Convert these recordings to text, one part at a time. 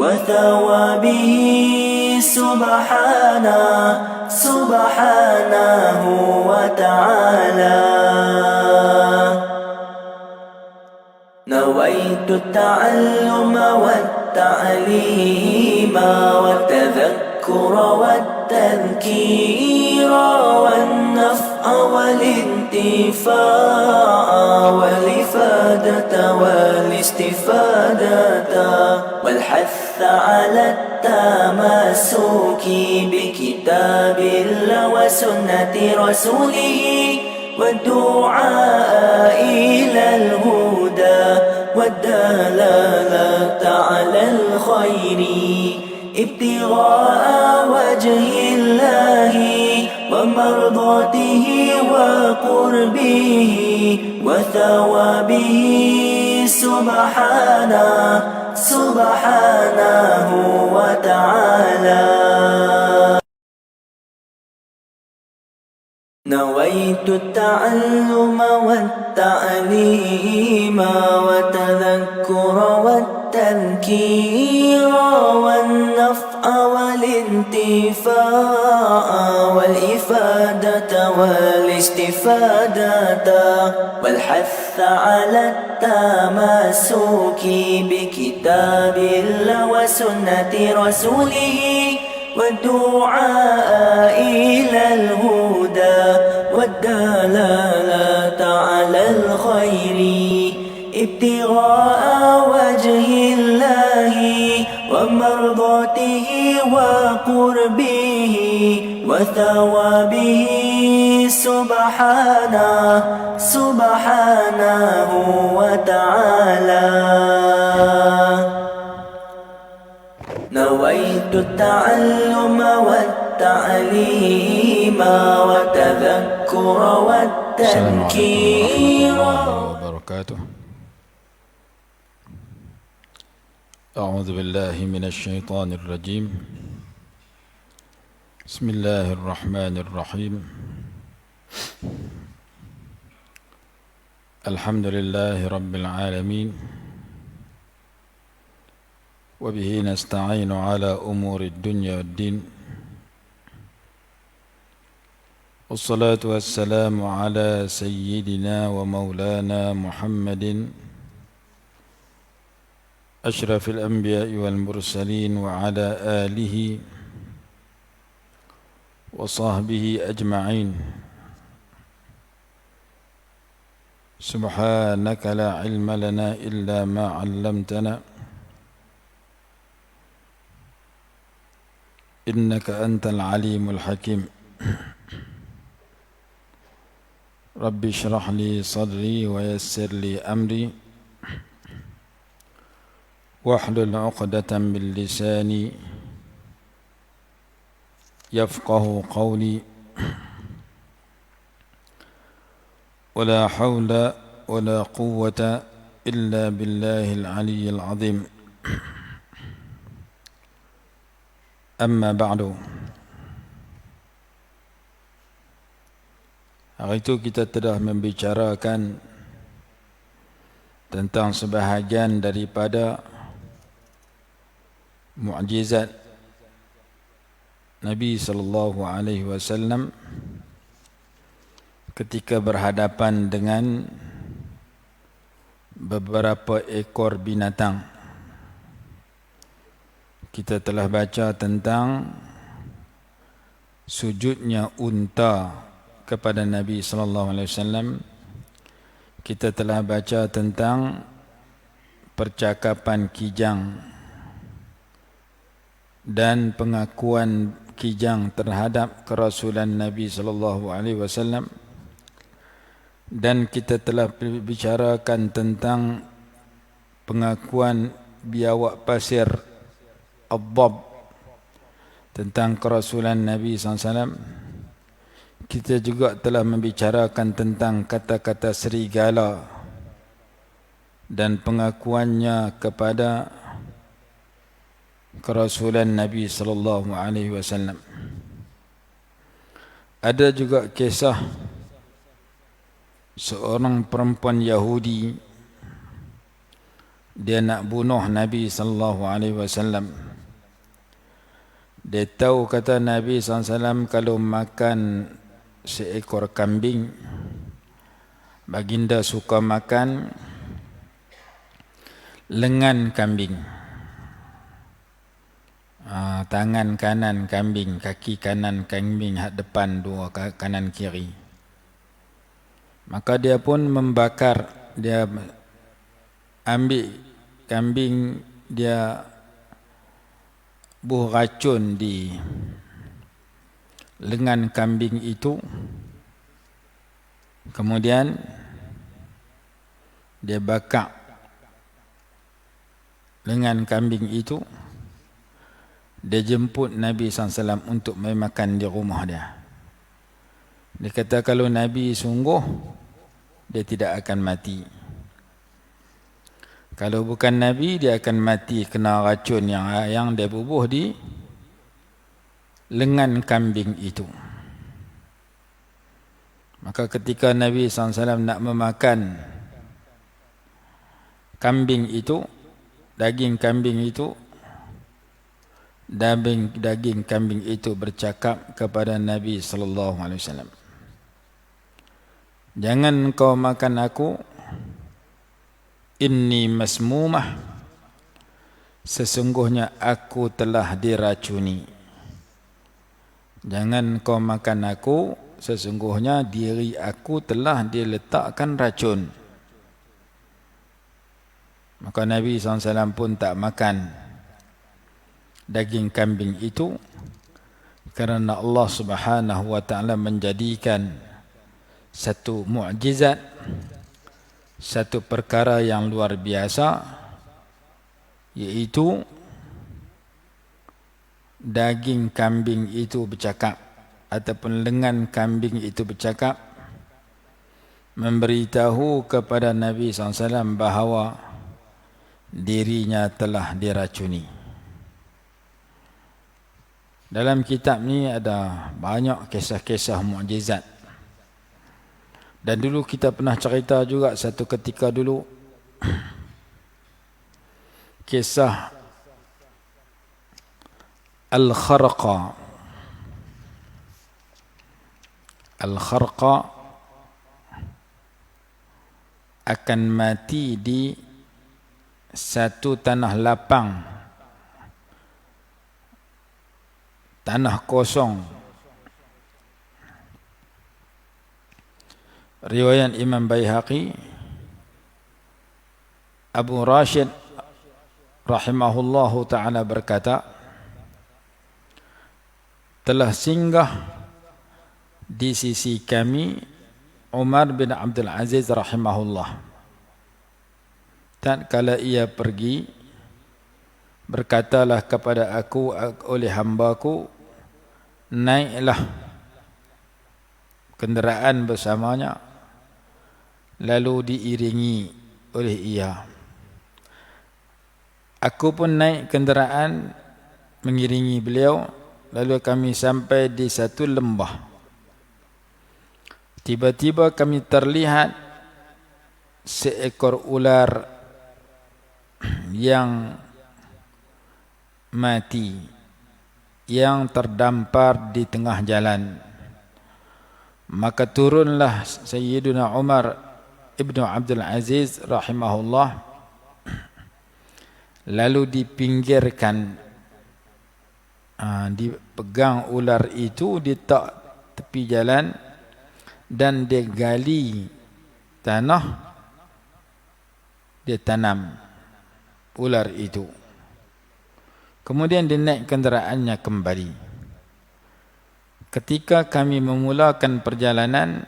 وثوابه سبحانه وتعالى. نويت التعلم والتعليم والتذكر والتذكير والنفع والانتفاع والإفادة والاستفادة والحث على التمسك بكتاب الله وسنة رسوله والدعاء إلى الهدى والدلالة على الخير ابتغاء وجه الله ومرضاته وقربه وثوابه سبحانه وتعالى. نويت التعلم والتعليم والتذكر والتذكير والنفع والانتفاع والإفادة والاستفادة والحث على التمسك بكتاب الله وسنة رسوله والدعاء إلى الهدى والدلالة على الخير ابتغاء وجه الله ومرضاته وقربه وثوابه سبحانه وتعالى. نويت التعلم والتعليم والتذكر والتذكير. السلام عليكم ورحمة الله وبركاته. أعوذ بالله من الشيطان الرجيم. بسم الله الرحمن الرحيم. الحمد لله رب العالمين، وبه نستعين على أمور الدنيا والدين، والصلاة والسلام على سيدنا ومولانا محمد أشرف الأنبياء والمرسلين وعلى آله وصحبه أجمعين. سبحانك لا علم لنا إلا ما علمتنا إنك أنت العليم الحكيم. رب اشرح لي صدري ويسر لي أمري واحلل عقدة من لساني يفقه قولي. ولا حول ولا قوة إلا بالله العلي العظيم. أما بعد. Hari itu kita telah membicarakan tentang sebahagian daripada mukjizat Nabi sallallahu alaihi wasallam ketika berhadapan dengan beberapa ekor binatang. Kita telah baca tentang sujudnya unta kepada Nabi sallallahu alaihi wasallam. Kita telah baca tentang percakapan kijang dan pengakuan kijang terhadap kerasulan Nabi sallallahu alaihi wasallam. Dan kita telah bicarakan tentang pengakuan biawak pasir Ad-Dab tentang kerasulan Nabi SAW. Kita juga telah membicarakan tentang kata-kata serigala dan pengakuannya kepada kerasulan Nabi sallallahu alaihi wasallam. Ada juga kisah seorang perempuan Yahudi dia nak bunuh Nabi sallallahu alaihi wasallam. Dia tahu kata Nabi SAW kalau makan seekor kambing, baginda suka makan lengan kambing, tangan kanan kambing, kaki kanan kambing, hak depan dua, kanan kiri. Maka dia pun membakar, dia ambil kambing, dia buh racun di lengan kambing itu, kemudian dia bakar lengan kambing itu. Dia jemput Nabi SAW untuk makan di rumah dia. Dia kata kalau Nabi sungguh, dia tidak akan mati. Kalau bukan Nabi, dia akan mati kena racun yang dia bubuh di lengan kambing itu. Maka ketika Nabi SAW nak memakan kambing itu, daging kambing itu bercakap kepada Nabi SAW, jangan kau makan aku, inni masmumah, sesungguhnya aku telah diracuni. Jangan kau makan aku, sesungguhnya diri aku telah diletakkan racun. Maka Nabi SAW pun tak makan daging kambing itu, kerana Allah Subhanahu wa ta'ala menjadikan satu mukjizat, satu perkara yang luar biasa, iaitu daging kambing itu bercakap, ataupun lengan kambing itu bercakap, memberitahu kepada Nabi SAW bahawa dirinya telah diracuni. Dalam kitab ni ada banyak kisah-kisah mukjizat. Dan dulu kita pernah cerita juga satu ketika dulu kisah Al-Kharqa. Al-Kharqa akan mati di satu tanah lapang, tanah kosong. Riwayat Imam Baihaqi, Abu Rashid rahimahullahu ta'ala berkata, telah singgah di sisi kami Umar bin Abdul Aziz rahimahullah. Tatkala ia pergi, berkatalah kepada aku oleh hambaku, naiklah kenderaan bersamanya, lalu diiringi oleh ia. Aku pun naik kenderaan mengiringi beliau, lalu kami sampai di satu lembah. Tiba-tiba kami terlihat seekor ular yang mati, yang terdampar di tengah jalan. Maka turunlah Sayyiduna Umar ibnu Abdul Aziz rahimahullah, lalu dipinggirkan, dipegang ular itu di tepi jalan, dan dia gali tanah, dia tanam ular itu. Kemudian dia naik kenderaannya kembali. Ketika kami memulakan perjalanan,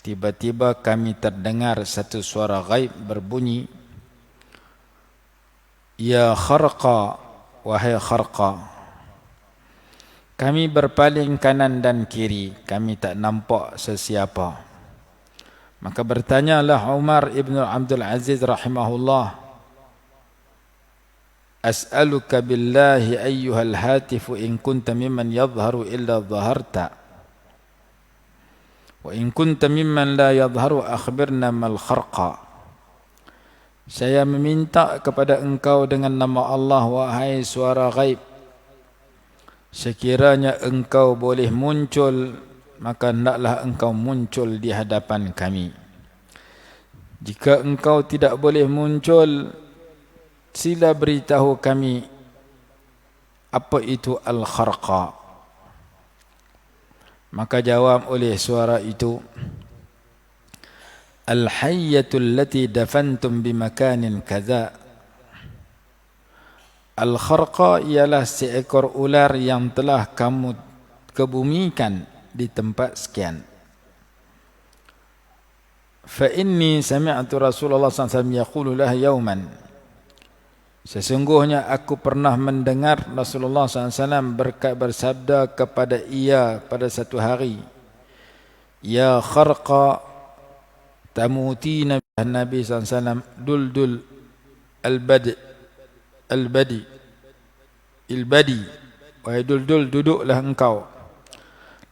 tiba-tiba kami terdengar satu suara ghaib berbunyi, ya Kharqa, wahai Kharqa. Kami berpaling kanan dan kiri, kami tak nampak sesiapa. Maka bertanyalah Umar ibn Abdul Aziz rahimahullah, as'aluka billahi ayyuhal hatifu in kunta mimman yadhharu illa dhaharta, wa in kunta mimman la yadhharu akhbirna mal kharqa. Saya meminta kepada engkau dengan nama Allah, wahai suara ghaib. Sekiranya engkau boleh muncul, maka hendaklah engkau muncul di hadapan kami. Jika engkau tidak boleh muncul, sila beritahu kami apa itu al-kharqa. Maka jawab oleh suara itu, al-hayyatul lati dafantum bimakanin kadza. Al-kharqa ialah seekor ular yang telah kamu kebumikan di tempat sekian. Fa inni sami'tu Rasulullah sallallahu alaihi wasallam yaqulu lah yauman. Sesungguhnya aku pernah mendengar Rasulullah SAW bersabda kepada ia pada satu hari, ya kharqa tamutina. Nabi SAW, dul al-badi, wahai dul, duduklah engkau.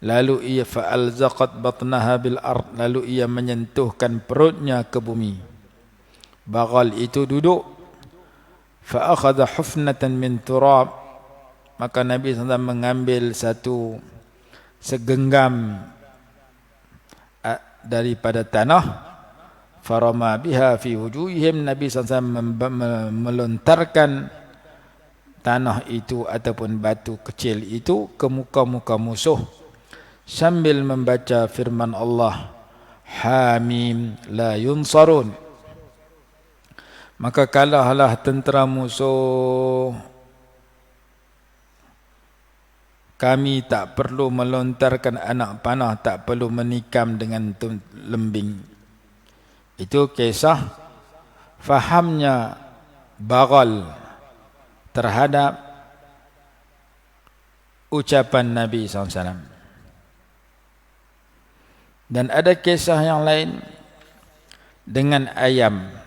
Lalu ia fa'alzaqat batnaha bil ard, lalu ia menyentuhkan perutnya ke bumi. Bagal itu duduk. Fa'akhadha hufnatan min turab, maka Nabi SAW mengambil satu segenggam daripada tanah. Farama biha fi wujuhihim, Nabi SAW melontarkan tanah itu ataupun batu kecil itu ke muka-muka musuh sambil membaca firman Allah, Hamim la yunsarun. Maka kalahlah tentera musuh. Kami tak perlu melontarkan anak panah, tak perlu menikam dengan lembing. Itu kisah fahamnya Bagal terhadap ucapan Nabi SAW. Dan ada kisah yang lain dengan ayam.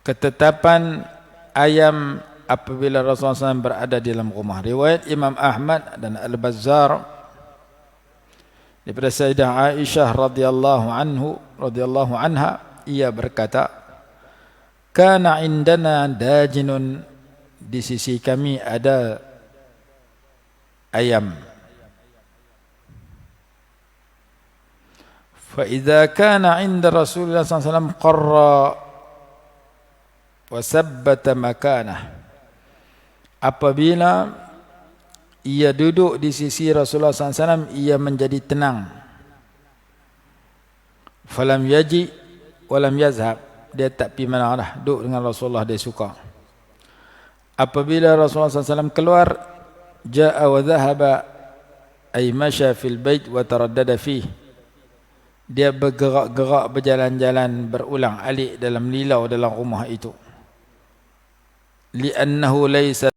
Ketetapan ayam apabila Rasulullah SAW berada di dalam rumah. Riwayat Imam Ahmad dan Al-Bazzar daripada Sayyidah Aisyah radhiyallahu anha, ia berkata, kana indana dajinun, di sisi kami ada ayam. Fa idza kana 'inda Rasulullah sallallahu alaihi wasallam qarra wa sabbata makanah. Apabila ia duduk di sisi Rasulullah SAW, ia menjadi tenang. Falam yaji walam yazhab, dia tak pergi mana dah, duduk dengan Rasulullah, dia suka. Apabila Rasulullah SAW keluar, ja'a wa dhahaba, ay masya fil bait wa taraddada fih, dia bergerak-gerak, berjalan-jalan, berulang alik dalam lilau dalam rumah itu. Li'annahu laysa